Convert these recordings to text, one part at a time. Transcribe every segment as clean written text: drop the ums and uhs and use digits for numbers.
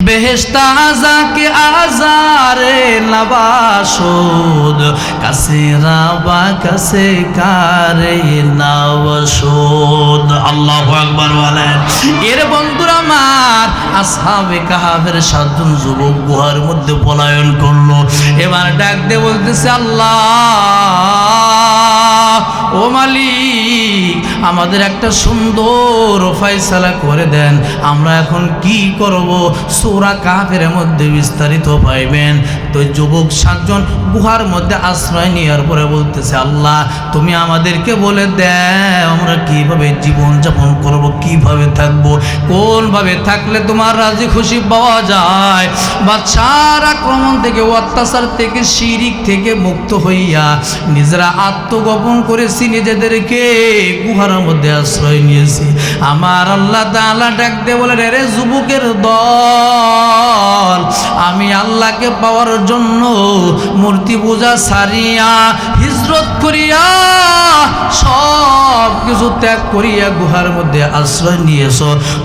বেহেশতা যাকে আজারে নবাসুদ কাছে রাবা কাছে কারে নবাসুদ। আল্লাহু আকবার বলেন। এর বন্ধুরা আমার, আসহাবে কাহাফের 7 জন যুবক গুহার মধ্যে পলায়ন করলো। এবার ডাক দিয়ে বলতেছে, আল্লাহ ও মালিক, আমাদের একটা সুন্দর ফয়সালা করে দেন, আমরা এখন কি করব? সূরা কাহফের মধ্যে বিস্তারিত পাইবেন। তো যুবক 7 জন গুহার মধ্যে আশ্রয় নেওয়ার পরে বলতেছে, আল্লাহ তুমি আমাদেরকে বলে দাও আমরা কিভাবে জীবন যাপন করব, কিভাবে থাকবো, কোনভাবে থাকলে তোমার রাজি খুশি পাওয়া যায়। বাদশার আক্রমণ থেকে, অত্যাচার থেকে, শিরিক থেকে মুক্ত হইয়া নিজেরা আত্মগোপন করেছি, নিজেদেরকে গুহার মধ্যে আশ্রয় নিয়েছি। আমার আল্লাহ তাআলা ডাক দিয়ে বলেন, রে যুবকের দল, আমি আল্লাহকে পাওয়ার জন্য মূর্তি পূজা ছাড়িয়া, হিজরত করিয়া, সব কিছু ত্যাগ করিয়া গুহার মধ্যে আশ্রয় নিয়েছ।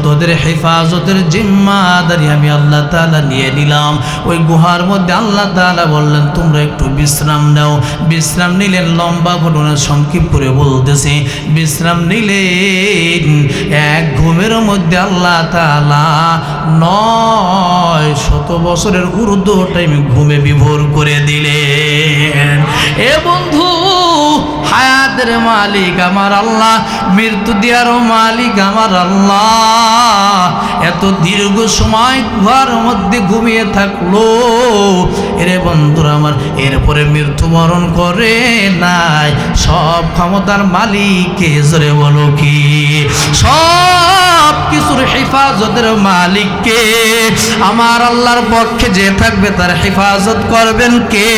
তোদের হেফাজতের জিম্মাদারি আমি আল্লাহ তাআলা নিয়ে নিলাম। ওই গুহার মধ্যে আল্লাহ তাআলা বললেন, তোমরা একটু বিশ্রাম নাও। বিশ্রাম নিলেন। লম্বা ঘটনা সংক্ষিপ্ত করে বলতেছি। বিশ্রাম নিলেন। এক ঘুমের মধ্যে আল্লাহ তাআলা 900 বছরের ঊর্ধ্ব টাইম ঘুমে বিভোর করে দিলেন। এ বন্ধু, হায়াতের মালিক আমার আল্লাহ, মৃত্যু দেওয়ার মালিক আমার আল্লাহ এত দীর্ঘ সময় গুহার মধ্যে ঘুমিয়ে থাকলো। এরে বন্ধুরা আমার, এরপরে মৃত্যুবরণ করে নাই। সব ক্ষমতার মালিককে জোরে বলো কি? সব কিছুর হেফাজতের মালিককে। আমার আল্লাহর পক্ষে যে থাকবে তার হেফাজত করবেন কে?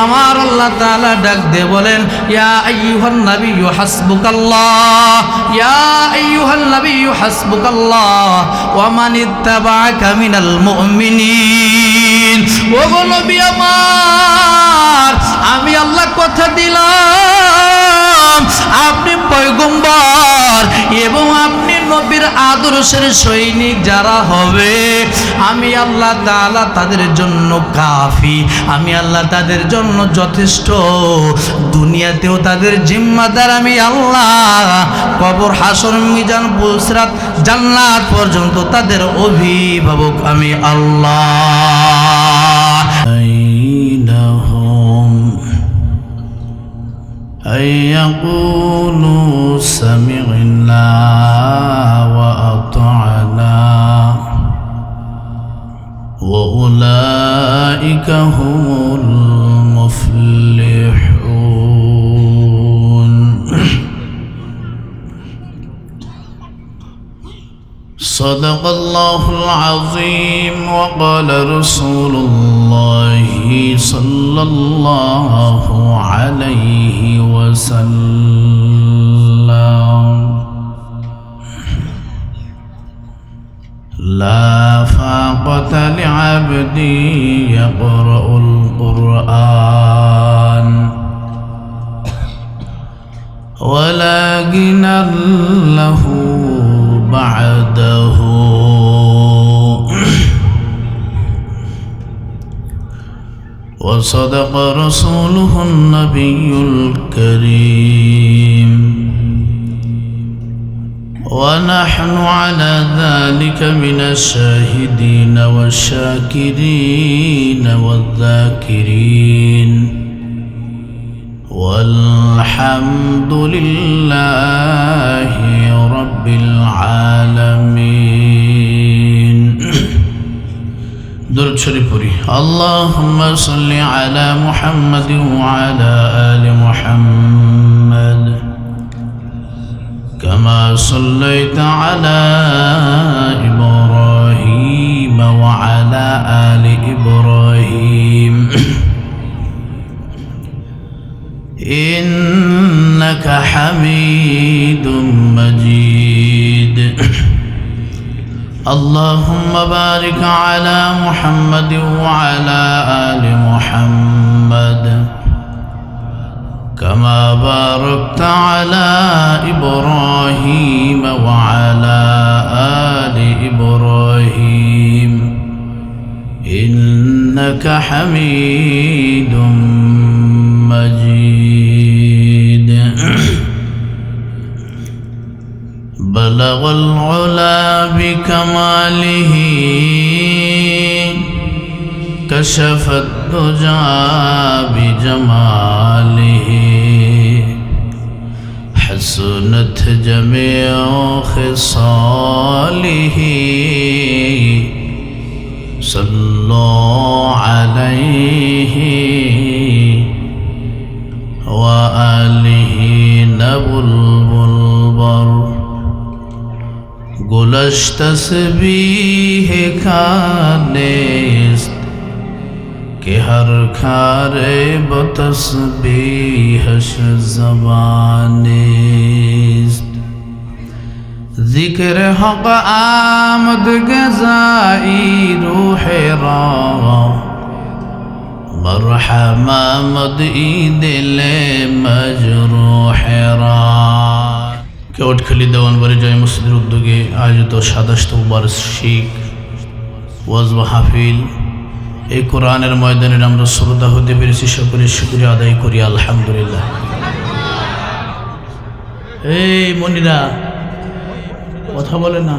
আমার আল্লাহ তাআলা ডাক দিয়ে বলেন, ইয়া আইয়ুহান নাবিয়্যু হাসবুকাল্লাহ, ইয়া আইয়ুহান নাবিয়্যু হাসবুকাল্লাহ ওয়া মান ইত্তাবাআকা মিনাল মুমিনিন। ও নবী আমার, আমি আল্লাহ কথা দিলাম, আপনি পয়গম্বর এবং আপনি নবীর আদর্শের সৈনিক যারা হবে, আমি আল্লাহ তাআলা তাদের জন্য কাফি, আমি আল্লাহ তাদের জন্য যথেষ্ট। দুনিয়াতেও তাদের জিম্মাদার আমি আল্লাহ, কবর, হাসর, মিজান, বুসরাত, জান্নাত পর্যন্ত তাদের অভিভাবক আমি আল্লাহ। يقولوا سمعنا وأطعنا وأولئك هم المفلحون. صدق الله العظيم. وقال رسول الله صلى الله عليه وسلم: لا فاقة لعبد يقرأ القرآن ولا غنى له بعده. وصدق رسوله النبي الكريم. ونحن على ذلك من الشاهدين والشاكرين والذاكرين، والحمد لله رب العالمين. درود شريف پوری. اللهم صل على محمد وعلى آل محمد كما صليت على إبراهيم وعلى آل إبراهيم إنك حميد مجيد. اللهم بارك على محمد وعلى آل محمد كما باركت على إبراهيم وعلى آل إبراهيم إنك حميد مجيد بلغ العلا بكماله كشف الدجى بجماله حسنت جميع خصاله صلوا عليه وآله نبو البر گلش تسبیح کانست کہ ہر کھارے بتسبیحش زبانست ذکر حق آمد گزائی روح را مرحم آمد ای دل مجروح را কেওটখালী দেওয়ানবাড়ি জয় মসজিদের উদ্যোগে আয়োজিত ২৭তম বার্ষিক ওয়াজ মাহফিল এই কোরআনের ময়দানে আমরা শ্রদ্ধা হতে পেরেছি, সকলে শুকরিয়া আদায় করি আলহামদুলিল্লাহ। এই মনিরা কথা বলে না,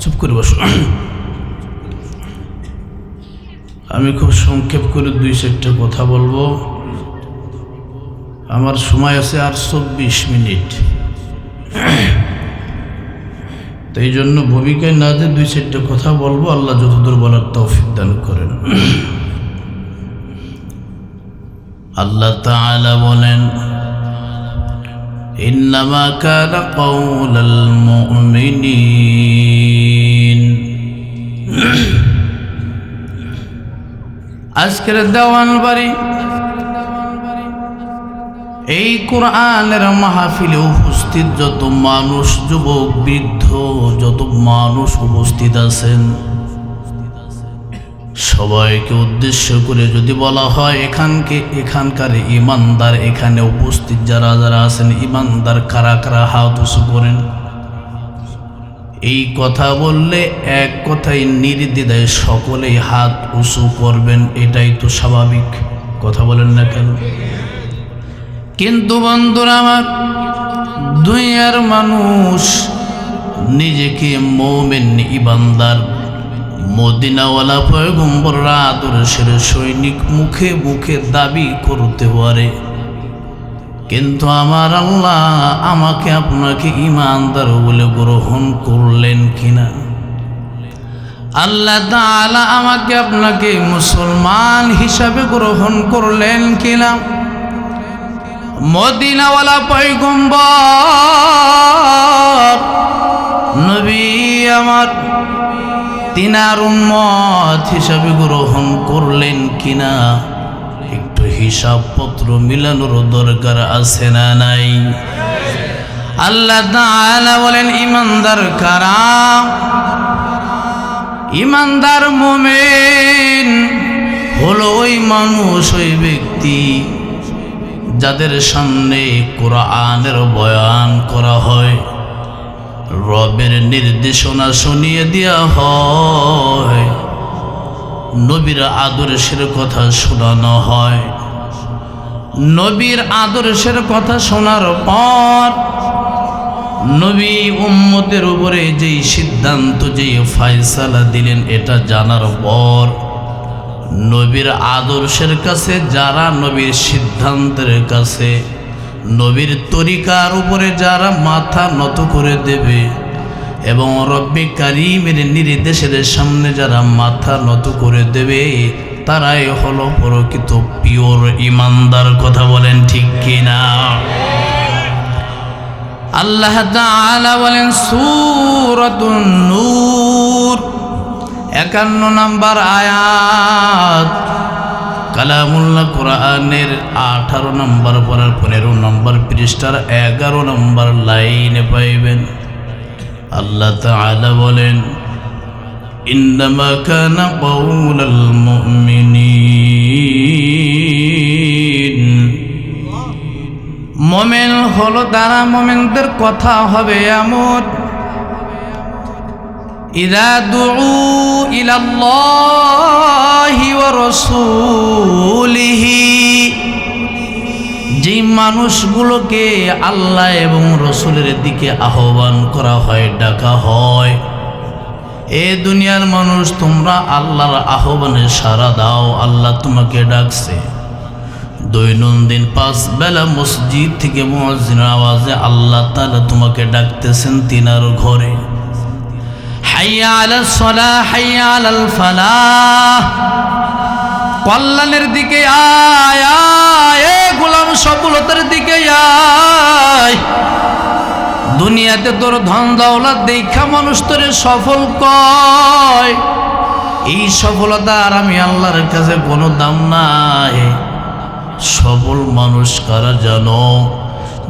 চুপ করে বসো। আমি খুব সংক্ষেপ করে ২-৪টা কথা বলবো, আমার সময় আছে আর ২৪ মিনিট। তো এই জন্য ভূমিকায় না যে ২-৪টা কথা বলবো, আল্লাহ যতদূর বলার তৌফিক দান করেন। আল্লাহ তাআলা বলেন, ইন্নামা কানা কাওলাল মুমিনিন। আজকের দেওয়ানবাড়ি এই কোরআনের মাহফিলে উপস্থিত যত মানুষ, যুবক বৃদ্ধ যত মানুষ উপস্থিত আছেন, সবাইকে উদ্দেশ্য করে যদি বলা হয় এখানকার ইমানদার, এখানে উপস্থিত যারা যারা আছেন ইমানদার কারা কারা হাত উঁচু করেন। এই কথা বললে এক কথাই নির্দ্বিধায় সকলেই হাত উঁচু করবেন, এটাই তো স্বাভাবিক, কথা বলেন না কেন? কিন্তু বন্ধুরা আমার, দুনিয়ার মানুষ নিজেকে মুমিন ইমানদার মদিনাওয়ালা পয়গম্বররা আদর্শের সৈনিক মুখে মুখে দাবি করতে পারে, কিন্তু আমার আল্লাহ আমাকে আপনাকে ইমানদার বলে গ্রহণ করলেন কিনা? আল্লাহ তাআলা আমাকে আপনাকে মুসলমান হিসাবে গ্রহণ করলেন কিনা? মদিনাওয়ালা পয়গম্বর নবী আমার তিনার উম্মত হিসাবে গ্রহণ করলেন কিনা? একটু হিসাবপত্র মিলানোর দরকার আছে না নাই? আল্লাহ তাআলা বলেন, ইমানদার কারা? ইমানদার মুমিন হলো ওই মানুষ, ওই ব্যক্তি যাদের সামনে কোরআনের বয়ান করা হয়, রবের নির্দেশনা শুনিয়ে দেওয়া হয়, নবীর আদর্শের কথা শোনানো হয়। নবীর আদর্শের কথা শোনার পর নবী উম্মতের উপরে যেই সিদ্ধান্ত, যেই ফয়সালা দিলেন, এটা জানার পর নবীর আদর্শের কাছে যারা, নবীর সিদ্ধান্তের কাছে, নবীর তরিকার উপরে যারা মাথা নত করে দেবে এবং রব্বে কারীমের নির্দেশের সামনে যারা মাথা নত করে দেবে, তারাই হলো প্রকৃত পিওর ইমানদার। কথা বলেন ঠিক কিনা? আল্লাহ তাআলা বলেন সূরাতুন নূর ৫১ নম্বর আয়াত, কালামুল্লাহ কোরআনের ১৮ নম্বর পড়ার ১৫ নম্বর পৃষ্ঠার ১১ নম্বর লাইনে পাইবেন। আল্লাহ তাআলা বলেন, ইন্নামা কানা কাওলাল মুমিনিন। মুমিন হলো তারা, মুমিনদের কথা হবে এমন, ইযা দুউ ইলাল্লাহি ওয়া রাসূলিহি, যে মানুষগুলোকে আল্লাহ এবং রসুলের দিকে আহ্বান করা হয়, ডাকা হয়, এ দুনিয়ার মানুষ তোমরা আল্লাহর আহ্বানে সাড়া দাও। আল্লাহ তোমাকে ডাকছে। দৈনন্দিন 5 বেলা মসজিদ থেকে মুয়াজ্জিনের আওয়াজে আল্লাহ তাআলা তোমাকে ডাকতেছেন তিনার ঘরে। হাইয়া আলাস সালাহ, হাইয়া আলাল ফালাহ, কল্যাণের দিকে আয় আয়, এ গোলাম সফলতার দিকে আয়। দুনিয়াতে তোর ধন দৌলত দেখা মানুষ তোরে সফল কয়, এই সফলতার আমি আল্লাহর কাছে কোনো দাম নাই। সফল মানুষ কারা জানো?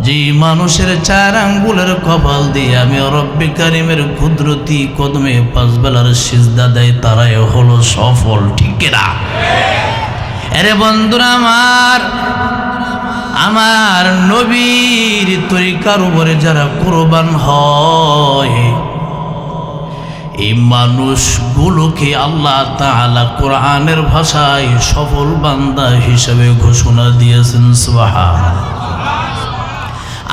যে মানুষের 4 আঙ্গুলের কপাল দিয়ে আমি রব্বে কারিমের কুদরতি কদমে 5 বেলার সিজদা দেয়, তারাই হলো সফল। ঠিক না? আরে বন্ধুরা আমার নবীর তরিকার উপরে যারা কুরবান হয়, এই মানুষগুলোকে আল্লাহ তাআলা কোরআনের ভাষায় সফল বান্দা হিসেবে ঘোষণা দিয়েছেন। সুবহানাল্লাহ।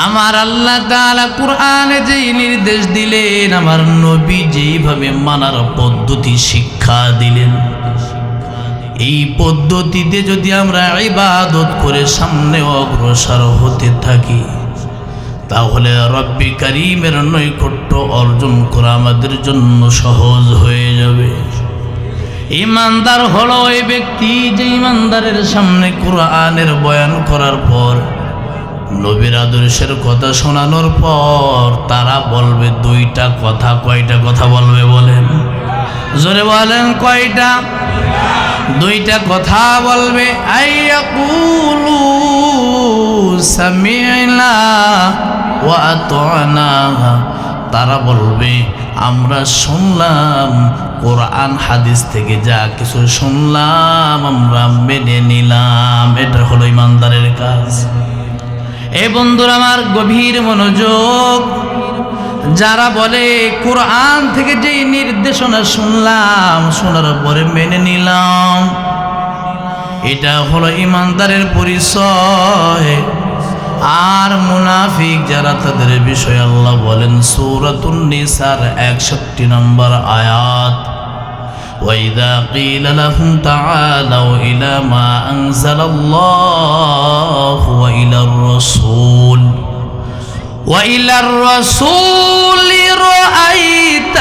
আমার আল্লাহ তাআলা কোরআনে যেই নির্দেশ দিলেন, আমার নবী যেইভাবে মানার পদ্ধতি শিক্ষা দিলেন, এই পদ্ধতিতে যদি আমরা ইবাদত করে সামনে অগ্রসর হতে থাকি, তাহলে রব্বে কারীমের নৈকট্য অর্জন করা আমাদের জন্য সহজ হয়ে যাবে। ঈমানদার হলো ওই ব্যক্তি যে ঈমানদারের সামনে কোরআনের বয়ান করার পর, নবীর আদর্শের কথা শোনানোর পর তারা বলবে 2টা কথা। কয়টা কথা বলবে বলেন? জোরে বলেন, কয়টা? 2টা কথা বলবে। আইয়াকুলু সামি'না ওয়া আতা'না, তারা বলবে আমরা শুনলাম, কোরআন হাদিস থেকে যা কিছু শুনলাম আমরা মেনে নিলাম। এটা হলো ঈমানদারের কাজ। এই বন্ধুরা আমার গভীর মনোযোগ, যারা বলে কোরআন থেকে যে নির্দেশনা শুনলাম, শোনার পরে মেনে নিলাম, এটা হলো ঈমানদারের পরিচয়। আর মুনাফিক যারা, তাদের বিষয়ে আল্লাহ বলেন সূরাতুন নিসার 61 নম্বর আয়াত, وَإِذَا قِيلَ لَهُمْ تَعَالَوْا إِلَى مَا أَنزَلَ اللَّهُ وَإِلَى الرَّسُولِ رَأَيْتَ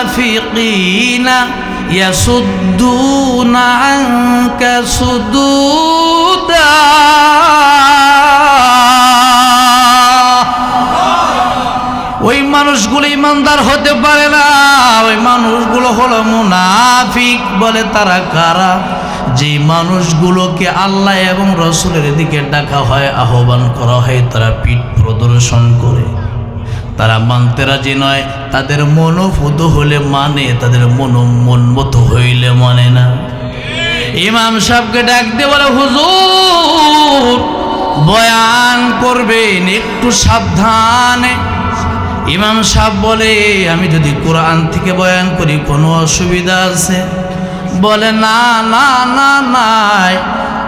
الْمُنَافِقِينَ يَصُدُّونَ عَنكَ صُدُودًا। ওই মানুষগুলো ঈমানদার হতে পারে না, ওই মানুষগুলো হলো মুনাফিক। বলে তারা কারা? যে মানুষগুলোকে আল্লাহ এবং রসুলের দিকে ডাকা হয়, আহ্বান করা হয়, তারা পিঠ প্রদর্শন করে, তারা মানতে রাজি নয়। তাদের মনোভূত হলে মানে, তাদের মন মতো হইলে মানে না। ইমাম সাহেবকে ডাক দিয়ে বলে, হুজুর বয়ান করবেন, একটু সাবধানে। ইমাম সাহেব বলে, আমি যদি কোরআন থেকে বয়ান করি কোনো অসুবিধা আছে? বলে না না না নাই,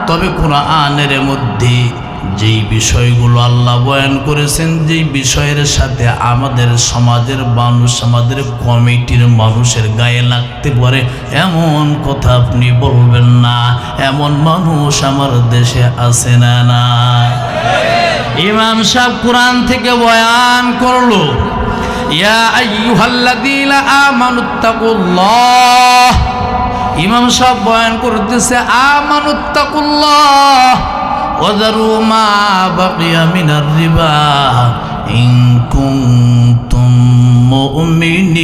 তবে কোরআনের মধ্যে যেই বিষয়গুলো আল্লাহ বয়ান করেছেন, যেই বিষয়ের সাথে আমাদের সমাজের মানুষ, আমাদের কমিটির মানুষের গায়ে লাগতে পারে, এমন কথা আপনি বলবেন না। এমন মানুষ আমার দেশে আছে না? না। ইমাম সাহেব কোরআন থেকে বয়ান করলো, ইয়া আইয়ুহাল্লাযীনা আমানুত্তাকুল্লাহ। ইমাম সাহেব বয়ান করতেছে আমানুত্তাকুল্লাহ ওয়া যারু মা বাকিয়া মিনার রিবা ইন কুনতুম মুমিনিন।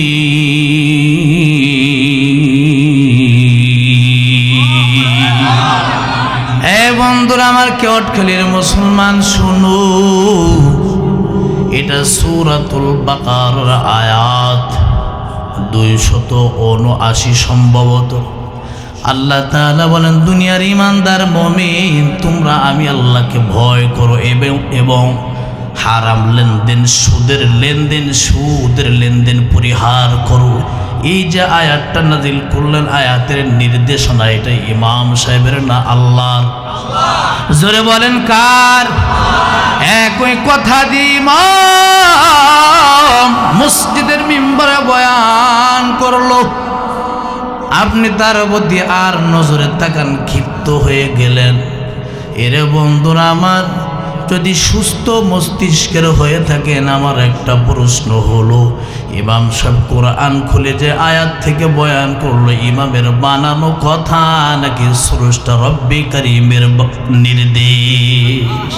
এ বন্ধুরা আমার, কেওটখালীর মুসলমান শুনো, এটা সূরাতুল বাকারার আয়াত 279 সম্ভবত। আল্লাহ তাআলা বলেন, দুনিয়ার ঈমানদার মুমিন, তোমরা আমি আল্লাহকে ভয় করো এবং হারাম লেনদেন, সুদের লেনদেন পরিহার করো। এই যে আয়াতটা নাজিল করলেন, আয়াতের নির্দেশনা এটা ইমাম সাহেবের না আল্লাহর? জোরে বলেন কার? একই কথা দিয়ে ইমাম মসজিদের মিম্বরে বয়ান করলো, আপনি তার প্রতি আর নজরে তাকান, ক্ষিপ্ত হয়ে গেলেন। এরে বন্ধুরা আমার, যদি সুস্থ মস্তিষ্কের হয়ে থাকেন, আমার একটা প্রশ্ন হলো, ইমাম সাহেব কোরআন খুলে যে আয়াত থেকে বয়ান করলো, ইমামের বানানো কথা নাকি স্রষ্টা রব্বি কারীমের নির্দেশ?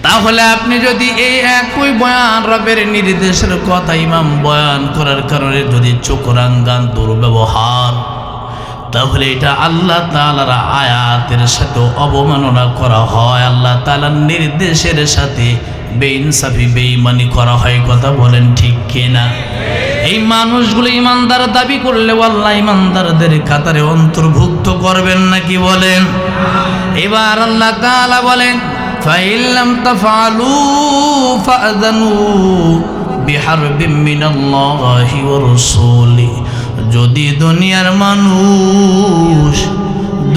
তাহলে আপনি যদি এই একই বয়ান রবের নির্দেশের কথা ইমাম বয়ান করার কারণে যদি চোখ রাঙ্গান দুর্ব্যবহার, তাহলে এটা আল্লাহ তাআলার আয়াতের সাথে অবমাননা করা হয়, আল্লাহ তাআলার নির্দেশের সাথে বেইনসাফি বেঈমানি করা হয়। কথা বলেন ঠিক কিনা? এই মানুষগুলো ইমানদার দাবি করলে আল্লাহ ইমানদারদের কাতারে অন্তর্ভুক্ত করবেন নাকি বলেন? এবার আল্লাহ তাআলা বলেন, فَإِن لَّمْ تَفْعَلُوا فَأْذَنُوا بِحَرْبٍ مِّنَ اللَّهِ وَرَسُولِهِ। যদি দুনিয়ার মানুষ,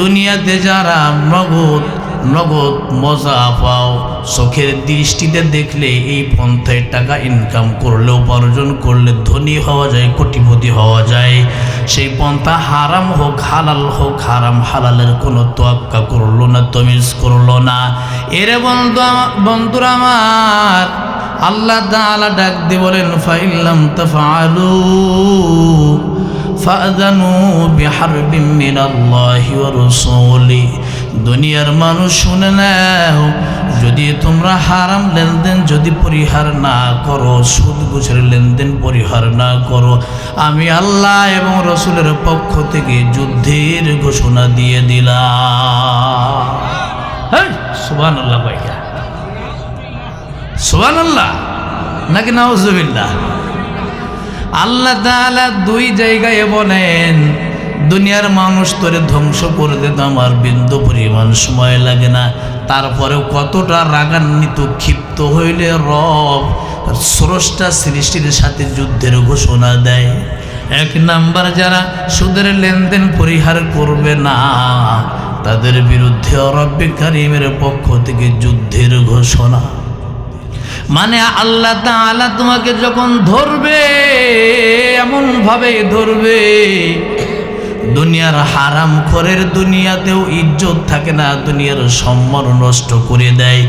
দুনিয়াতে যারা নগদ মজা পাও, চোখের দৃষ্টিতে দেখলে এই পন্থায় টাকা ইনকাম করলে, উপার্জন করলে ধনী হওয়া যায়, কোটিপতি হওয়া যায়, সেই পন্থা হারাম হোক হালাল হোক, হারাম হালালের কোনো তোয়াক্কা করলো না, তমিজ করলো না। এরে বন্ধুরা আমার, আল্লাহ তাআলা ডাক দিয়ে বলেন, ফাইন লাম তাফআলু ফাআযানু বিহারবিন মিনাল্লাহি ওয়া রাসূলিহি। দুনিয়ার মানুষ শুনে নাও, যদি তোমরা হারাম লেনদেন যদি পরিহার না করো, সুদ ঘুষের লেনদেন পরিহার না করো, আমি আল্লাহ এবং রসুলের পক্ষ থেকে যুদ্ধের ঘোষণা দিয়ে দিলাম। হ্যাঁ, সুবহানাল্লাহ ভাইয়া, সুবহানাল্লাহ নাকি নাউজুবিল্লাহ? আল্লাহ তাআলা দুই জায়গায় বলেন, দুনিয়ার মানুষ তোরে ধ্বংস করে দিতে আমার বিন্দু পরিমাণ সময় লাগে না। তারপরেও কতটা রাগান্বিত ক্ষিপ্ত হইলে রব স্রষ্টা সৃষ্টির সাথে যুদ্ধের ঘোষণা দেয়। এক নাম্বার, যারা সুদের লেনদেন পরিহার করবে না, তাদের বিরুদ্ধে রব্বে কারীমের পক্ষ থেকে যুদ্ধের ঘোষণা। মানে আল্লাহ তাআলা তোমাকে যখন ধরবে, এমনভাবে ধরবে, দুনিয়ার হারাম খোরের দুনিয়াতেও ইজ্জত থাকে না, দুনিয়ার সম্মান নষ্ট করে দেয়,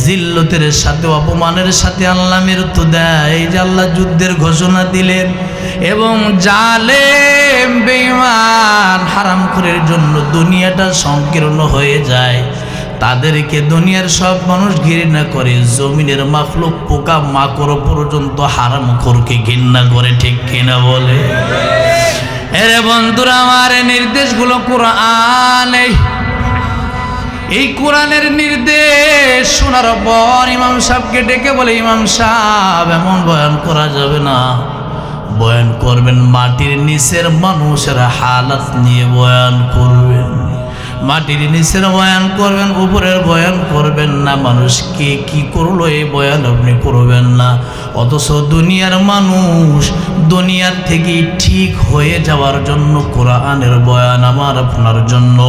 জিল্লতের সাথে অপমানের সাথে আল্লাহ মৃত্যু দেয়। যে আল্লাহ যুদ্ধের ঘোষণা দিলেন, এবং জালেম বেঈমান হারাম খোরের জন্য দুনিয়াটা সংকীর্ণ হয়ে যায়, তাদেরকে দুনিয়ার সব মানুষ ঘৃণা করে, জমিনের মাখলুক পোকা মাকড় পর্যন্ত হারাম খোরকে ঘৃণা করে। ঠিক কিনা বলে? এরে বন্ধুরা আমার, নির্দেশগুলো কোরআনে, এই কোরআনের নির্দেশ শোনার পর ইমাম সাহেবকে ডেকে বলে, ইমাম সাহেব এমন বয়ান করা যাবে না, বয়ান করবেন মাটির নিচের মানুষের হালাত নিয়ে বয়ান করবেন, মাটির নিচের বয়ান করবেন, উপরের বয়ান করবেন না। মানুষ কে কি করলো এই বয়ান আপনি করবেন না। অথচ দুনিয়ার মানুষ দুনিয়ার থেকে ঠিক হয়ে যাওয়ার জন্য কোরআনের বয়ান আমার আপনার জন্য।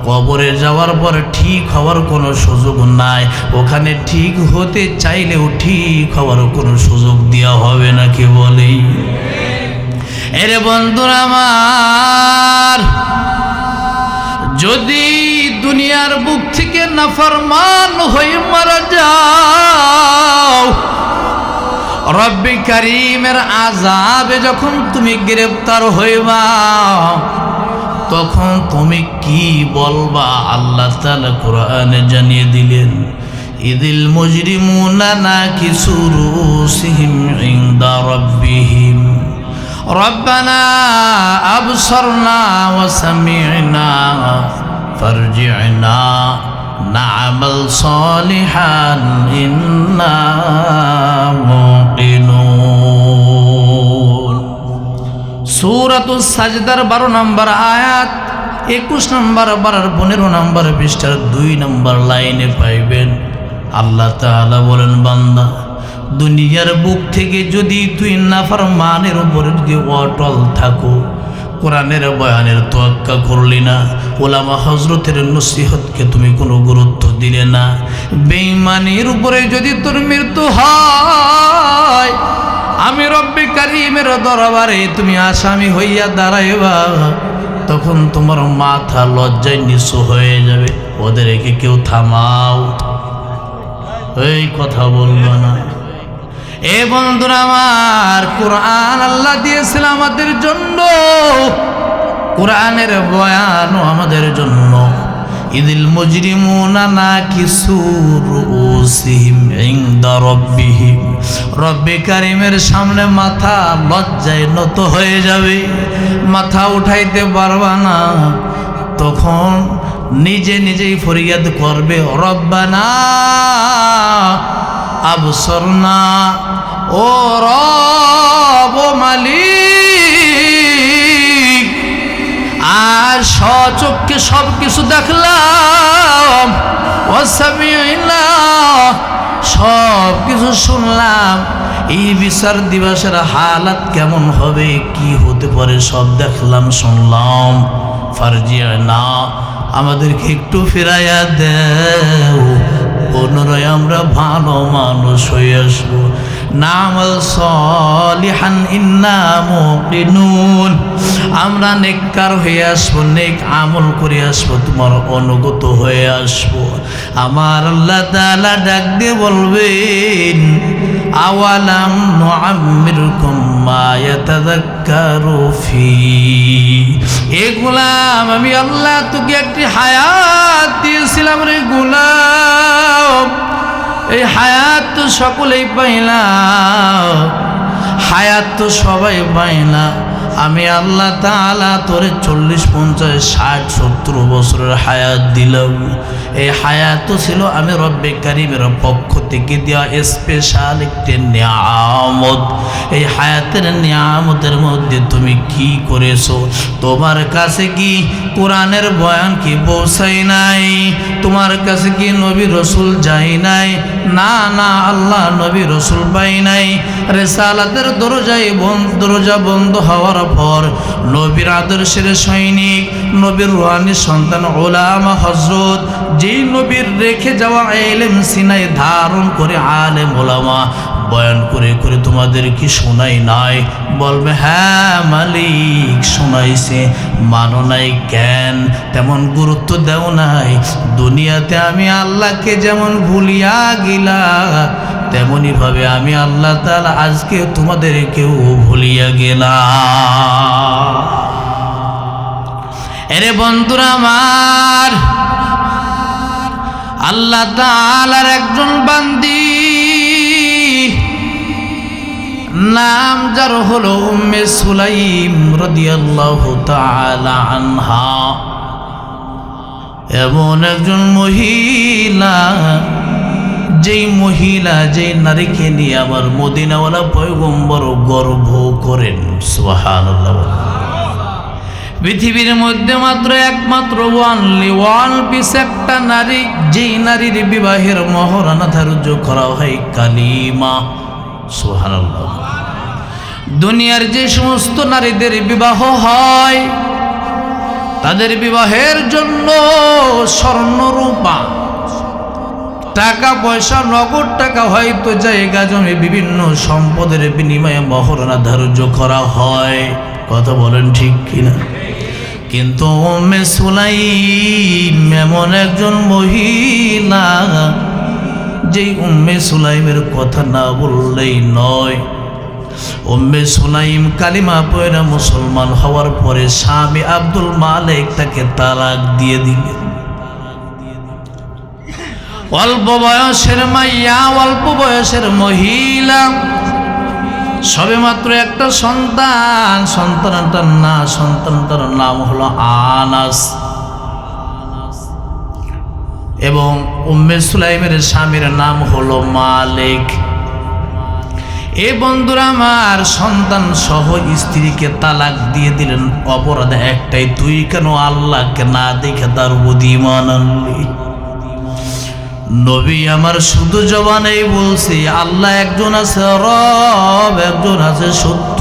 কবরে যাওয়ার পর ঠিক হওয়ার কোনো সুযোগ নাই, ওখানে ঠিক হতে চাইলেও ঠিক হওয়ার কোনো সুযোগ দেওয়া হবে না। কি বলি? এরে বন্ধুরা আমার, যদি দুনিয়ার বুক থেকে নাফরমান হয়ে মারা যাও, রব্বে কারীমের আযাবে যখন তুমি গ্রেফতার হইবা, তখন তুমি কি বলবা? আল্লাহ তাআলা কোরআনে জানিয়ে দিলেন, ইদিল মুজরিমুনা নাকিসু রুসিহিম ইনদা রাব্বিহিম রব্বানা আবসারনা ওয়া সামি'না ফারজি'না না'মাল সালিহান ইন্না মুকিনুন। সূরাতুস সাজদার 12 নম্বর আয়াত, 21 নম্বর 15 নম্বর পৃষ্ঠার 2 নম্বর লাইনে পাইবেন। আল্লাহ তাআলা বলেন, বান্দা দুনিয়ার বুক থেকে যদি তুই নাফরমানের উপরে যদি অটল থাকো, কোরআনের বয়ানের তোয়াক্কা করলি না, ওলামা হজরতের নসিহতকে তুমি কোনো গুরুত্ব দিলে না, বেঈমানির উপরে যদি তোর মৃত্যু হয়, আমি রব্বে কারীমের দরবারে তুমি আসামি হইয়া দাঁড়াইবা, তখন তোমার মাথা লজ্জায় নিচু হয়ে যাবে। ওদেরকে কেউ থামাও, এই কথা বলবো না। এ বন্ধুরা আমার, কোরআন আল্লাহ দিয়েছিল আমাদের জন্য, কোরআনের বয়ানও আমাদের জন্য। ইদিল মুজরিমুনা নাকিসু রুউসিহিম ইনদা রাব্বিহিম, রব্বে কারীমের সামনে মাথা লজ্জায় নত হয়ে যাবে, মাথা উঠাইতে পারবা না। তখন নিজে নিজেই ফরিয়াদ করবে, রব্বানা আবসরনা, ও রব মালিক, আর সচক্ষে সব কিছু দেখলাম, ওয়াসামি'না, সব কিছু শুনলাম, এই বিচার দিবসের হালাত কেমন হবে, কি হতে পারে, সব দেখলাম শুনলাম। ফারজি'না, আমাদেরকে একটু ফিরাইয়া দেও, পুনরায় আমরা ভালো মানুষ হয়ে আসবো। নামাল সলিহান ইন্না মুকিনুন, আমরা নেককার হয়ে আসবো, নেক আমল করে আসবো, তোমার অনুগত হয়ে আসবো। আমার আল্লাহ তাআলা ডাক দিয়ে বলবেন, আওয়ালাম নুআম্মিরকুম মা ইয়াতাযাক্কারু ফি, এ গোলাম, আমি আল্লাহ তোকে একটি হায়াত দিয়েছিলাম রে গোলাম, এই হায়াত তো সকলেই পাইলা, হায়াত তো সবাই পাইলা। আমি আল্লাহ তাআলা তোরে 40, 50, 60, 70 বছরের হায়াত দিলাম। এই হায়াত তো ছিল আমি রব্বে কারীমের পক্ষ থেকে দেওয়া স্পেশাল একটি নিয়ামত। এই হায়াতের নিয়ামতের মধ্যে তুমি কি করেছো? তোমার কাছে কি কোরআনের বয়ান কি পৌঁছাই নাই? তোমার কাছে কি নবী রসুল যাই নাই? না না, আল্লাহ নবী রসুল পাই নাই। রিসালাতের দরজা বন্ধ হওয়ার পর নবীর আদর্শের সৈনিক, নবীর রুহানি সন্তান উলামা হযরত, যেই নবীর রেখে যাওয়া ইলম সিনায় ধারণ করে আলেম উলামা বয়ান করে করে তোমাদের কি শোনাই নাই? বলবে হ্যাঁ মালিক শোনাইছে। মানো নাই কেন? তেমন গুরুত্ব দেও নাই। দুনিয়াতে আমি আল্লাহকে যেমন ভুলিয়া গেলা, তেমনি ভাবে আমি আল্লাহ তাআলা আজকে তোমাদেরকেও ভুলিয়া গেলাম। এরে বন্ধুরা আমার, আল্লাহ তাআলার একজন বান্দি, নাম যার হলো উম্মে সুলাইম রাদিয়াল্লাহু তাআলা আনহা। এমন একজন মহিলা, যেই নারীকে নিয়ে আমার মদিনাওয়ালা পয়গম্বর গর্ব করেন। সুবহানাল্লাহ। পৃথিবীর মধ্যে একমাত্র ওয়ান পিস একটা নারী, যেই নারীর বিবাহের মহরানা ধার্য করা হয় কালিমা। সুবহানাল্লাহ। দুনিয়ার যে সমস্ত নারীদের বিবাহ হয়, তাদের বিবাহের জন্য স্বর্ণ রূপা, টাকা পয়সা, নগদ টাকা, হয়তো জায়গা জমি, বিভিন্ন সম্পদের বিনিময়ে মহরানা ধার্য করা হয়। কথা বলেন ঠিক কিনা? কিন্তু উম্মে সুলাইম এমন একজন মহিলা, যেই উম্মে সুলাইমের কথা না বললেই নয়। উম্মে সুলাইম কালিমা পড়ে মুসলমান হওয়ার পরে স্বামী আব্দুল মালিক তাকে তালাক দিয়ে দিলেন। অল্প বয়সের মাইয়া, অল্প বয়সের মহিলা, সবে মাত্র একটা সন্তানটার নাম হলো আনাস। এবং উম্মে সুলাইমের স্বামীর নাম হলো মালিক। এ বন্ধুরা আমার, সন্তান সহ স্ত্রীকে তালাক দিয়ে দিলেন। অপরাধ একটাই, তুই কেন আল্লাহকে না দেখে তার প্রতি ঈমান আনলি? নবী আমার শুধু জবানেই বলছি আল্লাহ একজন আছে, রব একজন আছে, সত্য।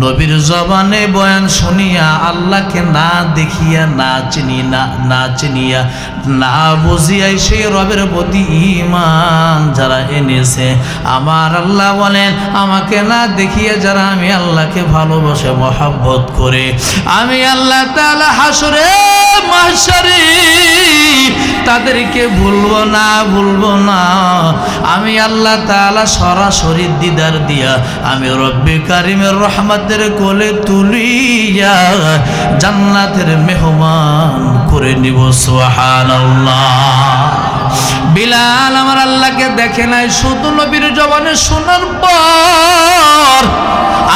নবীর জবানে বয়ান শুনিয়া আল্লাহকে না দেখিয়া না চিনিয়া না বুঝিয়াই সেই রবের প্রতি ঈমান যারা এনেছে, আমার আল্লাহ বলেন আমাকে না দেখিয়া যারা আমি আল্লাহকে ভালোবাসে মহব্বত করে, আমি আল্লাহ তাআলা হাসরে মাহশারে তাদেরকে ভুলবো না। আমি আল্লাহ তাআলা সরাসরি দিদার দিয়া আমি রব্বে কারিমের রহমতের কোলে তুলিয়া জান্নাতের মেহমান করে নিব। সুবহানাল্লাহ। বিলাল আমার আল্লাহকে দেখে নাই, শুধু নবীর জবানে শোনার পর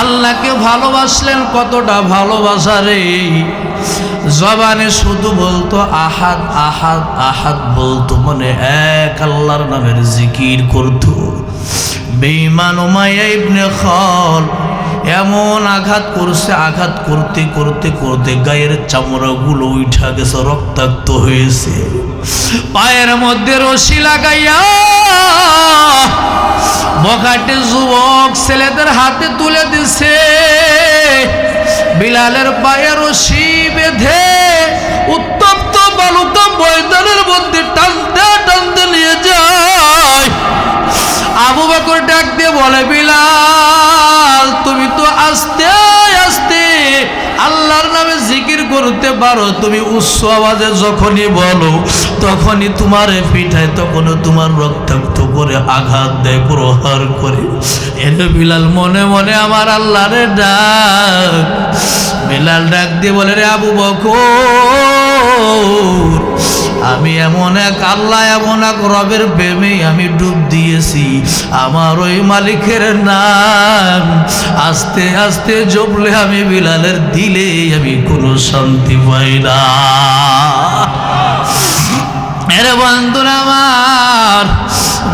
আল্লাহকে ভালোবাসলেন। কতটা ভালোবাসা রে! জবানে শুধু বলতো আহাদ আহাদ আহাদ বলতো, মনে এক আল্লাহর নামের জিকির করতো। বেঈমান উমাইয়া ইবনে খালদ এমন আঘাত করছে, আঘাত করতে করতে করতে গায়ের চামড়াগুলো উঠা গেছে, রক্তাক্ত হয়েছে। পায়ের মধ্যে রশি লাগাইয়া বখাটে যুবক ছেলেদের হাতে তুলে দিছে। বিলালের পায়ে রশি বেঁধে উত্তপ্ত বালুকা ময়দানের মধ্যে টানতে টানতে নিয়ে যায়। আবু বকর ডাক দিয়ে বলে, বিলাল তুমি তো আস্তে আস্তে আল্লাহর নামে জিকির করতে পারো, তুমি উচ্চ আওয়াজে যখনই বলো তখনই তোমার পিঠায় তখন তোমার রক্তাক্ত করে আঘাত দেয়, প্রহার করে। এর বিলাল মনে মনে আমার আল্লাহরে ডাক। বিলাল ডাক দিয়ে বলে, রে আবু বকর, আমি এমন এক আল্লাহ এমন এক রবের প্রেমে আমি ডুব দিয়েছি, আমার ওই মালিকের নাম আস্তে আস্তে জপলে আমি বিলালের দিলে আমি কোনো শান্তি পাই না। এর বন্ধুরা আমার,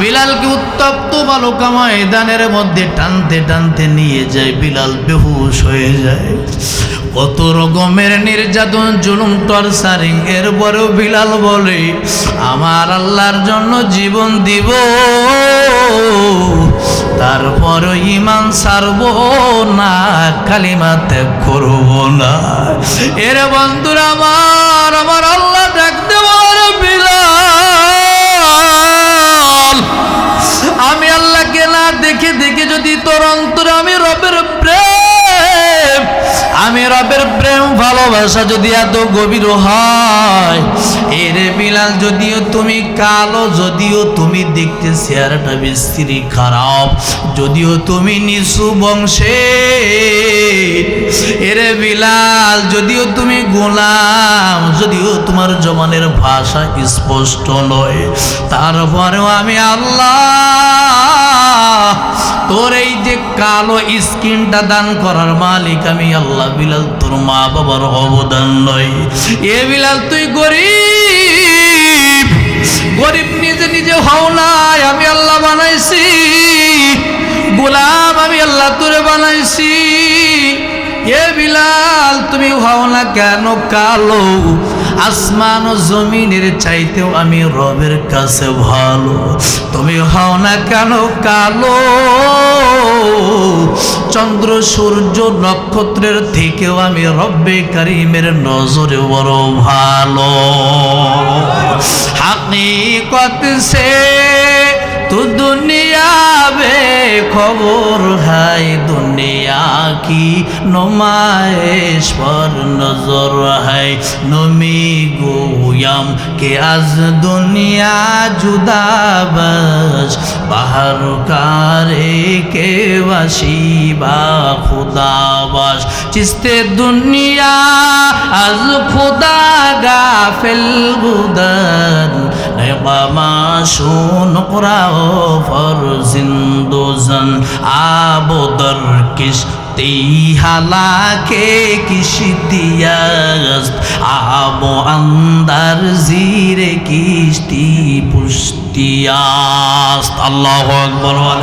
বিলালকে উত্তপ্ত বালুকা ময়দানের মধ্যে টানতে টানতে নিয়ে যায়। বিলাল বেহুশ হয়ে যায়। কত রকমের নির্যাতন, জুলুম, টর্চারিং, এরপরেও বিলাল বলে আমার আল্লাহর জন্য জীবন দিব, তারপরও ঈমান ছাড়বো না, কালিমা ত্যাগ করবো না। এর বন্ধুরা আমার আল্লাহ ডাকতে বলে, বিলাল আমি আল্লাহকে না দেখে দেখে যদি তোর অন্তরে আমি রবের প্রেম ভালোবাসা যদি এত গভীর হয়, এরে বিলাল যদিও তুমি কালো, যদিও তুমি দেখতে চেহারাটা বিশ্রী খারাপ, যদিও তুমি নিচু বংশে, এরে বিলাল যদিও তুমি গোলাম, যদিও তোমার জবানের ভাষা স্পষ্ট নয়, তারপরেও আমি আল্লাহ তোর এই যে কালো স্কিনটা দান করার মালিক আমি আল্লাহ। বিলাল তোর মা বাবার অবদান নয়। এ বিলাল তুই গরিব, গরিব নিজে নিজে হও নাই, আমি আল্লাহ বানাইছি। গোলাম আমি আল্লাহ তোরে বানাইছি। এ বিলাল তুমি হও না কেন কালো? আসমান ও জমিনের চাইতেও আমি রবের কাছে ভালো। তুমি হও না কেন কালো? চন্দ্র সূর্য নক্ষত্রের থেকেও আমি রব্বে কারিমের নজরে বড় ভালো। হাকিকত সে তো দুনিয়া বে খবর হাই, দুনিয়া কি নুমাইশ পর নজর হাই। নমি গোয়াম কে আজ দুনিয়া জুদা বাস, বাহার কারে কে বাসি বা খুদা বাস। চিস্তে দুনিয়া আজ খুদা গাফিল বুদান, মাসুন কুরাও ফর জিন্দোজন আবদর কিস্তি হালাকে কিস্তিয়াস্ত আবো আন্দার জিরে কিস্তি পুষ্ট। ইমতিয়াজ। আল্লাহু আকবার।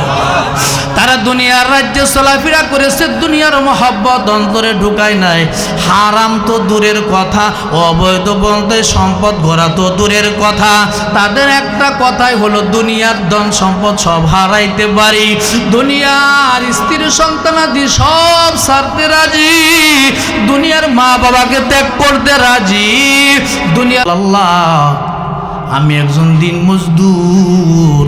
তারা দুনিয়ার রাজ্যে চলাফেরা করেছে, দুনিয়ার মহব্বত অন্তরে ঢুকায় নাই। হারাম তো দূরের কথা, অবৈধ বলতে সম্পদ গড়া তো দূরের কথা। তাদের একটা কথাই হলো দুনিয়ার ধন সম্পদ সব হারাইতে পারি, দুনিয়ার স্ত্রী সন্তানাদি সব ছাড়তে রাজি, দুনিয়ার মা বাবাকে ত্যাগ করতে রাজি। দুনিয়া আল্লাহ, আমি একজন দিন মজদুর,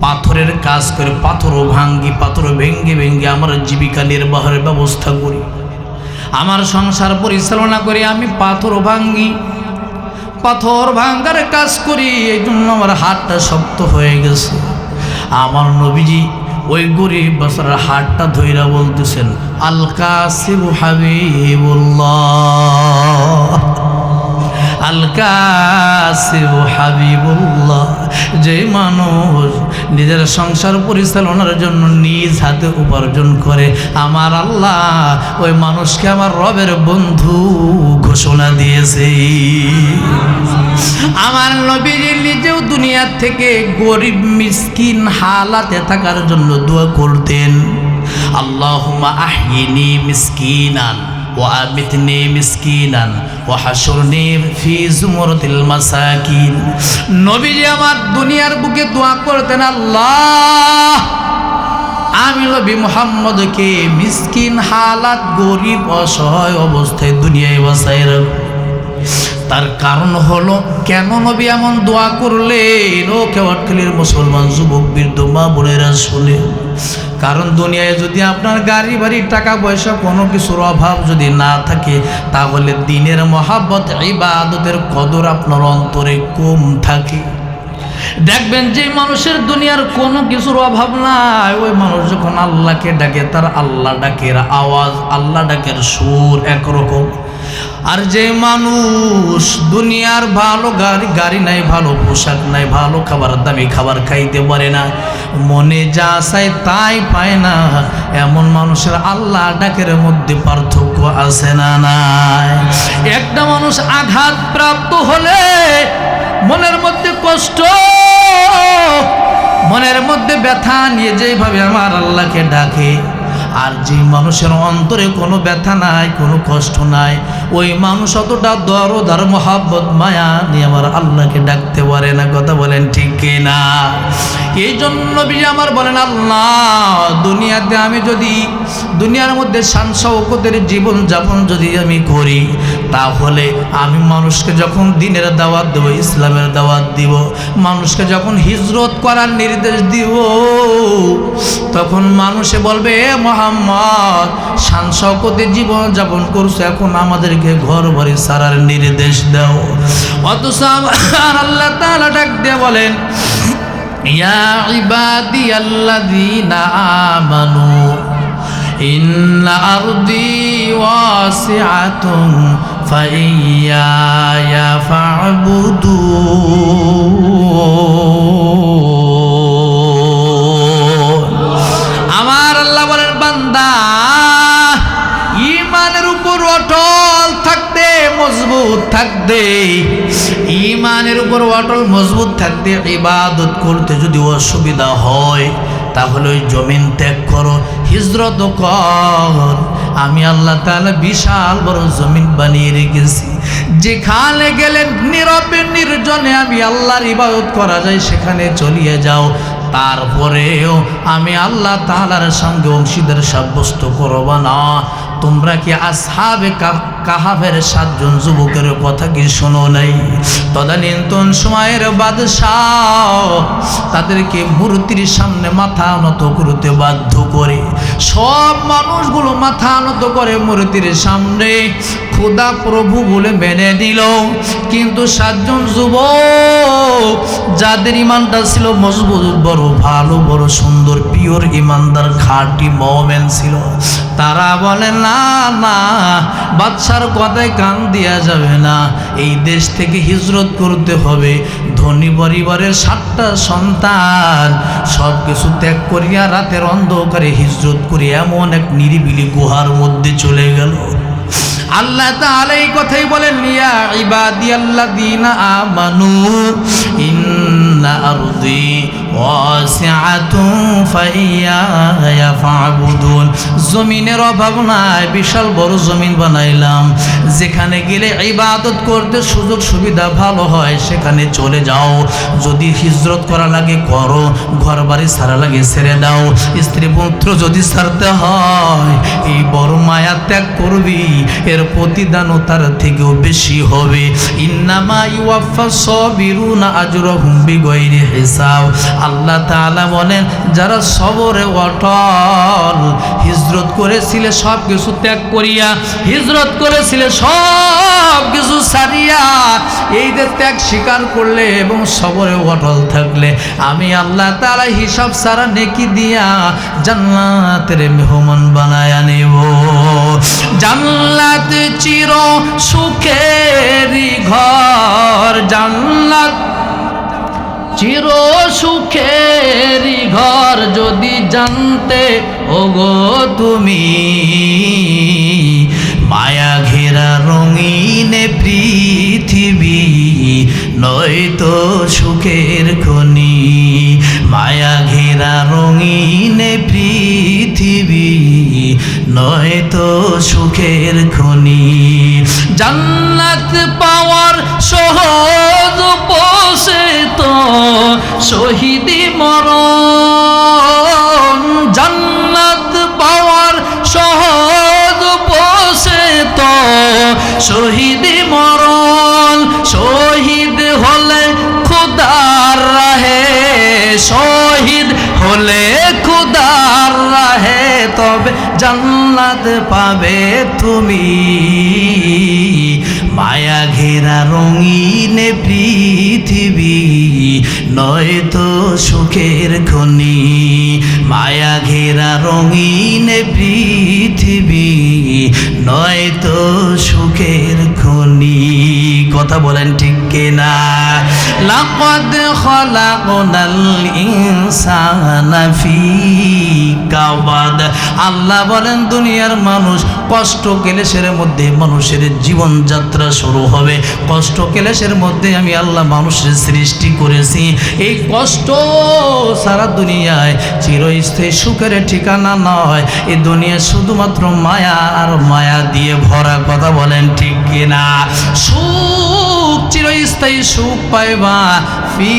পাথরের কাজ করে পাথরও ভাঙ্গি, পাথর ভেঙ্গে ভেঙ্গে আমার জীবিকা নির্বাহের ব্যবস্থা করি, আমার সংসার পরিচালনা করি। আমি পাথর ভাঙ্গি, পাথর ভাঙ্গার কাজ করি, এই জন্য আমার হাতটা শক্ত হয়ে গেছে। আমার নবীজি ওই গরিব বাচ্চার হাতটা ধইরা বলতেছেন, আল কাসিবু হাবিবুল্লাহ, আল কাসিবু হাবিবুল্লাহ। যে মানুষ নিজের সংসার পরিচালনার জন্য নিজ হাতে উপার্জন করে, আমার আল্লাহ ওই মানুষকে আমার রবের বন্ধু ঘোষণা দিয়েছে। আমার নবীজি নিজেও দুনিয়া থেকে গরিব মিসকিন হালাতে থাকার জন্য দোয়া করতেন, আল্লাহুম্মা আহইনি মিসকিনান ওয়া আমিতনি মিসকিনান ওয়া হাশুরনি ফি জুমরাতিল মাসাকিন। নবীজি আমার দুনিয়ার বুকে দোয়া করতেন, আল্লাহ আমি নবী মুহাম্মদকে মিসকিন হালাত গরিব অসহায় অবস্থায় দুনিয়ায় বাঁচায় রাখো। তার কারণ হলো, কেন নবী এমন দোয়া করলেন? ও কেওয়াটখালীর মুসলমান যুবক বৃদ্ধ মা বোনেরা শুনে, কারণ দুনিয়ায় যদি আপনার গাড়ি বাড়ি টাকা পয়সা কোনো কিছুর অভাব যদি না থাকে, তাহলে দিনের মহাব্বত ইবাদতের কদর আপনার অন্তরে কম থাকে। দেখবেন যে মানুষের দুনিয়ার কোনো কিছুর অভাব নাই, ওই মানুষ যখন আল্লাহকে ডাকে, তার আল্লাহ ডাকের আওয়াজ, আল্লাহ ডাকের সুর একরকম। আর যে মানুষ দুনিয়ার ভালো গাড়ি নাই, ভালো পোশাক নাই, ভালো খাবার, দামি খাবার খাইতে পারে না, মনে যা চায় তাই পায় না, এমন মানুষের আল্লাহ ডাকের মধ্যে পার্থক্য আছে না নাই? একটা মানুষ আঘাত প্রাপ্ত হলে মনের মধ্যে কষ্ট, মনের মধ্যে ব্যথা নিয়ে যেভাবে আমার আল্লাহকে ডাকে, আর যে মানুষের অন্তরে কোনো ব্যথা নাই, কোনো কষ্ট নাই, ওই মানুষ অতটা দরদ আর মহাব্বত মায়া নিয়ে আমার আল্লাহকে ডাকতে পারে না। কথা বলেন ঠিক কিনা? এই জন্য নবী আমার বলেন, আল্লাহ দুনিয়াতে আমি যদি দুনিয়ার মধ্যে শান শওকতের জীবন যাপন যদি আমি করি, তাহলে আমি মানুষকে যখন দিনের দাওয়াত দেব, ইসলামের দাওয়াত দিব, মানুষকে যখন হিজরত করার নির্দেশ দিব, তখন মানুষে বলবে, এ মুহাম্মদ শান শওকতে জীবন যাপন করছো, এখন আমাদেরকে ঘর বাড়ি ছাড়ার নির্দেশ দাও। অথচ আল্লাহ তাআলা ডাক দিয়ে বলেন, ইয়া ইবাদিয়াল্লাযীনা আমানু ইন্না আরদি ওয়াসিআতুন ফাইয়ায়া ফা'বুদুন। আমার আল্লাহ বলেন, বান্দা ঈমানের উপর অটল থাকতে, মজবুত থাকতে, ঈমানের উপর অটল মজবুত থাকতে, ইবাদত করতে যদি অসুবিধা হয়, তাহলে ওই জমিন ত্যাগ করো, হিজরত কর। আমি আল্লাহ তাআলা বিশাল বড় জমিন বানিয়ে রেখেছি, যেখানে গেলে নীরবে নির্জনে আমি আল্লাহর ইবাদত করা যায়, সেখানে চলিয়ে যাও। তারপরেও আমি আল্লাহ তাআলার সঙ্গে অংশীদার সাব্যস্ত করবা না। তোমরা কি আসহাবে কাহাফের 7 জন যুবকের কথা কি শোনো নাই? তদানীন্তন সময়ের বাদশাহ তাদেরকে মূর্তির সামনে মাথা নত করতে বাধ্য করে, সব মানুষগুলো মাথা নত করে মূর্তির সামনে, খোদা প্রভু বলে মেনে নিল। কিন্তু 7 জন যুবক যাদের ইমানটা ছিল মজবুত, বড় ভালো, বড় সুন্দর, পিওর ইমানদার, খাঁটি মুমিন ছিল, তারা বলে, না না, বাদশার কথায় কান দেয়া যাবে না, এই দেশ থেকে হিজরত করতে হবে। ধনী পরিবারের 7টা সন্তান সব কিছু ত্যাগ করিয়া রাতের অন্ধকারে হিজরত করে এমন এক নিরিবিলি গুহার মধ্যে চলে গেল। আল্লাহ তাআলা এই কথাই বলেন, ইয়া ইবাদিয়াল্লাযীনা আমানু ইন্না আরদি ওয়াসিআতুন ফাইয়ায়া ফা'বুদুন। জমিনের অভাব নাই, বিশাল বড় জমিন বানাইলাম, যেখানে গেলে ইবাদত করতে সুযোগ সুবিধা ভালো হয় সেখানে চলে যাও। যদি হিজরত করা লাগে করো, ঘর বাড়ি ছাড়া লাগে ছেড়ে দাও, স্ত্রী পুত্র যদি ছাড়তে হয় এই বড় মায়া ত্যাগ করবি, এর প্রতিদানও তার থেকেও বেশি হবে। ইন্নামা ইউওয়াফাস সাবিরুনা আজরাহুম বিগাইরি হিসাব। আল্লাহ তাআলা বলেন, যারা সবরে অটল, হিজরত করেছিলে সব কিছু ত্যাগ করিয়া, হিজরত করেছিলে সব কিছু ছাড়িয়া, এই যে ত্যাগ স্বীকার করলে এবং সবরে অটল থাকলে, আমি আল্লাহ তাআলা হিসাব সারা নেকি দিয়া জান্নাতের মেহমান বানায়া নেব। জান্নাত চির সুখেরই ঘর, জান্নাত চির সুখেরই ঘর, যদি জানতে ওগো তুমি, মায়া ঘেরা রঙিন পৃথিবী নয়তো সুখের খনি, মায়া ঘেরা রঙিন পৃথিবী নয়তো সুখের খনি। জান্নাত পাওয়ার সহজ পথে তো শহীদি মরণ, জান্নাত পাওয়ার সহজ পথে তো শহীদি মরণ, শহীদ হলে খুদার রাহে, শহীদ হলে খুদার রাহে, তবে জান্নাত পাবে তুমি, মায়া ঘেরা রঙিন পৃথিবী নয়তো সুখের খনি, মায়া ঘেরা রঙিন পৃথিবী নয়তো সুখের খনি। কথা বলেন ঠিক কিনা? লাকাদ খালাকনাল ইনসানা ফি কাবাদ। আল্লাহ বলেন, দুনিয়ার মানুষ কষ্ট ক্লেশের মধ্যে মানুষের জীবনযাত্রা শুরু হবে, কষ্ট ক্লেশের মধ্যে আমি আল্লাহ মানুষের সৃষ্টি করেছি। এই কষ্ট সারা দুনিয়ায় চিরস্থায়ী সুখের ঠিকানা নয়, এই দুনিয়া শুধুমাত্র মায়া আর মায়া দিয়ে ভরা। কথা বলেন ঠিক কিনা? সুখ চিরস্থায়ী সুখ পাইবা ফি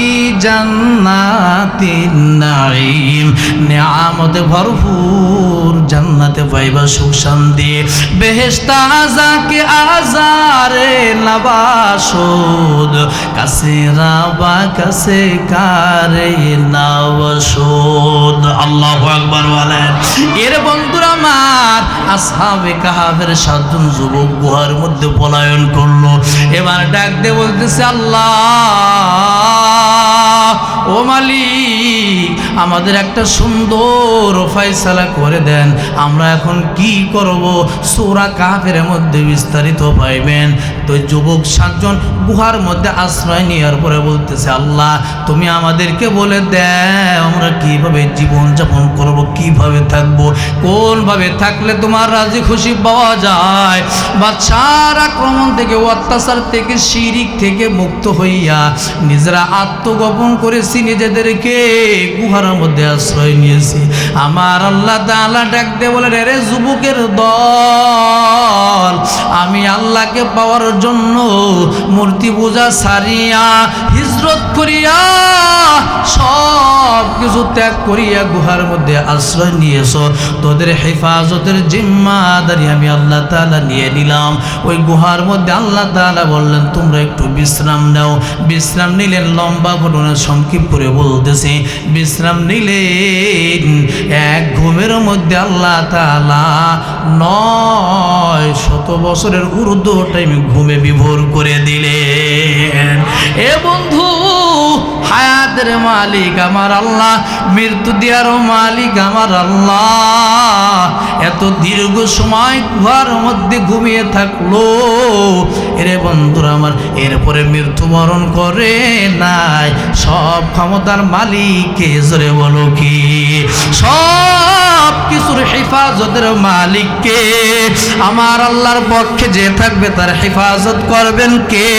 জান্নাতিন নাঈম, নিয়ামতে ভরপুর জান্নাতে পাইবা সুখ শান্তি। বেহেশতা আযাকে আযারে নবাসুদ, কাছে রাবা কাছে কারে নবাসুদ। আল্লাহু আকবার বলেন। এর বন্ধুরা আমার, আসহাবে কাহাফের ৭ জন যুবক গুহার মধ্যে পলায়ন করলো। এবার ডাক দিয়ে বলতেছে, আল্লাহ ও মালিক, আমাদের একটা সুন্দর ফয়সালা করে দেন, আমরা এখন কি করব? সূরা কাহফের মধ্যে বিস্তারিত পাইবেন। তো যুবক ৭ জন গুহার মধ্যে আশ্রয় নেওয়ার পরে বলতেছে, আল্লাহ তুমি আমাদেরকে বলে দাও আমরা কিভাবে জীবন যাপন করব, কিভাবে থাকব, কোনভাবে থাকলে তোমার রাজি খুশি পাওয়া যায়। বাদশার আক্রমণ থেকে, অত্যাচার থেকে, শিরিক থেকে মুক্ত হইয়া নিজেরা আত্মগোপন করেছি, নিজেদেরকে গুহার মধ্যে আশ্রয় নিয়েছি। আমার আল্লাহ তাআলা ডাক দিয়ে বলেন, রে যুবকের দল, আমি আল্লাহকে পাওয়ার জন্য মূর্তি পূজা ছাড়িয়া, হিজরত করিয়া, সব কিছু ত্যাগ করিয়া গুহার মধ্যে আশ্রয় নিয়েছ। তোদের হেফাজতের জিম্মাদারি আমি আল্লাহ তাআলা নিয়ে নিলাম। ওই গুহার মধ্যে আল্লাহ তাআলা বললেন, তোমরা একটু বিশ্রাম নাও। বিশ্রাম নিলেন, লম্বা ঘটনা সংক্ষিপ্ত করে বলতেছি। বিশ্রাম নিলেন, এক ঘুমের মধ্যে আল্লাহ তাআলা ৯শত বছরের ঊর্ধ্ব টাইমে ঘুমে বিভোর করে দিলেন। এ বন্ধু, হায়াতের মালিক আমার আল্লাহ, মৃত্যু দেওয়ার মালিক আমার আল্লাহ এত দীর্ঘ সময় গুহার মধ্যে ঘুমিয়ে থাকলো। এরে বন্ধুরা আমার, এরপরে মৃত্যুবরণ করে নাই। সব ক্ষমতার মালিককে জোরে বলো কি? সব কিছুর হেফাজতের মালিককে। আমার আল্লাহর পক্ষে যে থাকবে তার হেফাজত করবেন কে?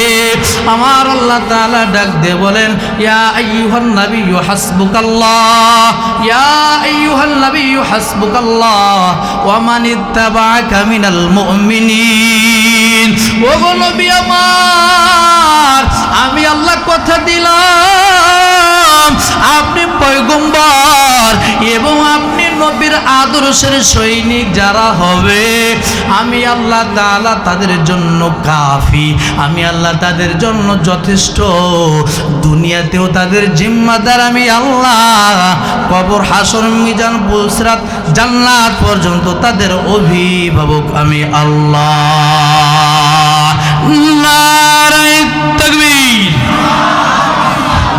আমার আল্লাহ তাআলা ডাক দিয়ে বলেন, ইয়া আইয়ুহান নাবিয়্যু হাসবুকাল্লাহ, ইয়া আইয়ুহান নাবিয়্যু হাসবুকাল্লাহ ওয়া মান ইত্তাবাআকা মিনাল মুমিনিন। ও গো নবী আমার, আমি আল্লাহ কথা দিলাম, আপনি পয়গম্বর এবং আপনি নবীর আদর্শের সৈনিক যারা হবে, আমি আল্লাহ তাআলা তাদের জন্য কাফি, আমি আল্লাহ তাদের জন্য যথেষ্ট। দুনিয়াতেও তাদের জিম্মাদার আমি আল্লাহ, কবর, হাসর, মিজান, পুলসিরাত, জান্নাত পর্যন্ত তাদের অভিভাবক আমি আল্লাহ। নারায়ে তাকবীর।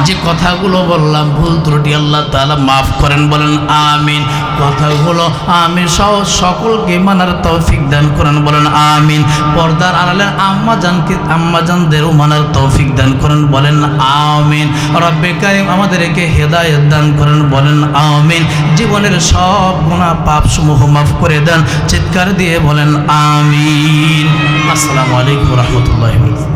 যে কথাগুলো বললাম ভুল ত্রুটি আল্লাহ তাআলা মাফ করেন, বলেন আমিন। কথাগুলো আমি সহ সকলকে মানার তৌফিক দান করেন, বলেন আমিন। পর্দার আড়ালের আম্মাজানদেরও মানার তৌফিক দান করেন, বলেন আমিন। রব্বে কারিম আমাদেরকে হেদায়েত দান করেন, বলেন আমিন। জীবনের সব গুনাহ পাপ সমূহ মাফ করে দেন, চিৎকার দিয়ে বলেন আমিন। আসসালামু আলাইকুম ওয়া রাহমাতুল্লাহি ওয়া বারাকাতুহু।